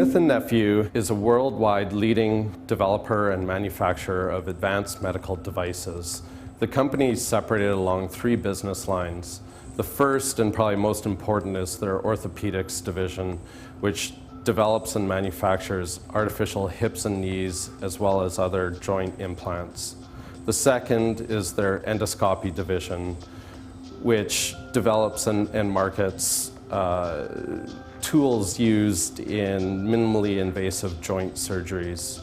Smith Nephew is a worldwide leading developer and manufacturer of advanced medical devices. The company is separated along three business lines. The first and probably most important is their orthopedics division, which develops and manufactures artificial hips and knees as well as other joint implants. The second is their endoscopy division, which develops and markets tools used in minimally invasive joint surgeries.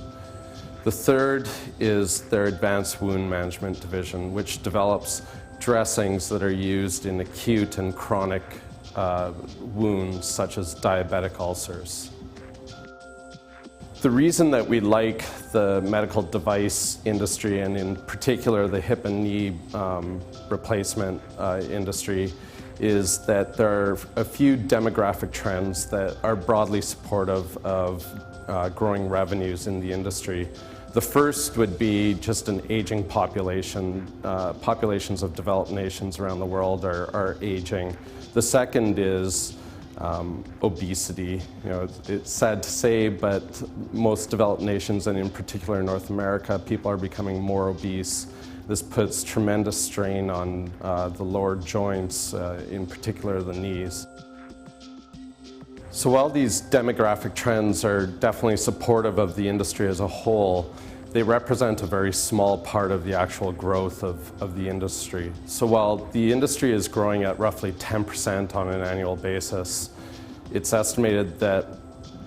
The third is their advanced wound management division, which develops dressings that are used in acute and chronic wounds, such as diabetic ulcers. The reason that we like the medical device industry, and in particular the hip and knee replacement industry, is that there are a few demographic trends that are broadly supportive of growing revenues in the industry. The first would be just an aging population. Populations of developed nations around the world are aging. The second is obesity. You know, it's sad to say, but most developed nations, and in particular North America, people are becoming more obese. This puts tremendous strain on the lower joints, in particular the knees. So while these demographic trends are definitely supportive of the industry as a whole, they represent a very small part of the actual growth of the industry. So while the industry is growing at roughly 10% on an annual basis, it's estimated that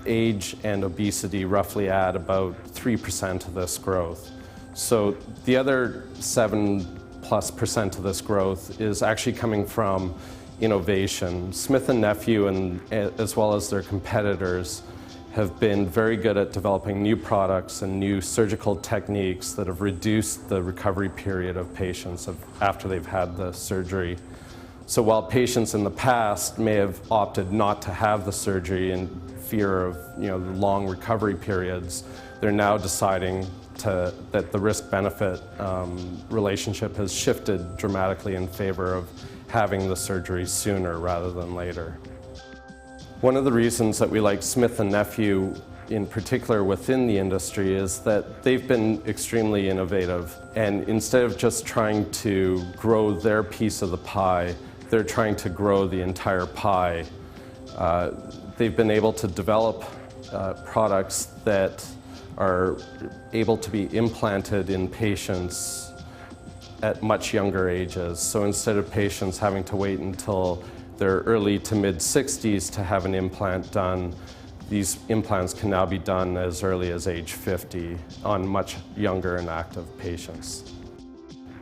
age and obesity roughly add about 3% of this growth. So the other 7+% of this growth is actually coming from innovation. Smith Nephew, and as well as their competitors, have been very good at developing new products and new surgical techniques that have reduced the recovery period of patients after they've had the surgery. So while patients in the past may have opted not to have the surgery in fear of the long recovery periods, they're now deciding that the risk-benefit relationship has shifted dramatically in favor of having the surgery sooner rather than later. One of the reasons that we like Smith Nephew in particular within the industry is that they've been extremely innovative, and instead of just trying to grow their piece of the pie, they're trying to grow the entire pie. They've been able to develop products that are able to be implanted in patients at much younger ages. So instead of patients having to wait until their early to mid-60s to have an implant done, these implants can now be done as early as age 50 on much younger and active patients.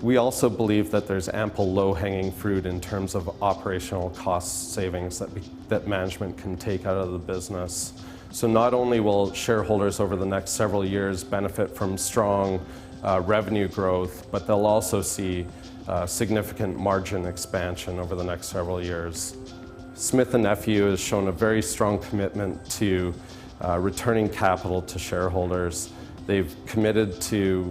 We also believe that there's ample low-hanging fruit in terms of operational cost savings that management can take out of the business. So not only will shareholders over the next several years benefit from strong revenue growth, but they'll also see significant margin expansion over the next several years. Smith Nephew has shown a very strong commitment to returning capital to shareholders. They've committed to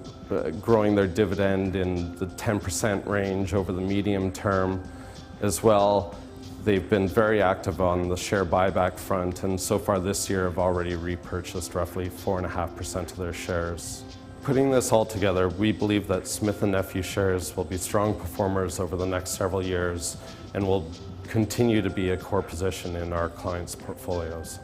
growing their dividend in the 10% range over the medium term. As well, they've been very active on the share buyback front, and so far this year have already repurchased roughly 4.5% of their shares. Putting this all together, we believe that Smith Nephew shares will be strong performers over the next several years and will continue to be a core position in our clients' portfolios.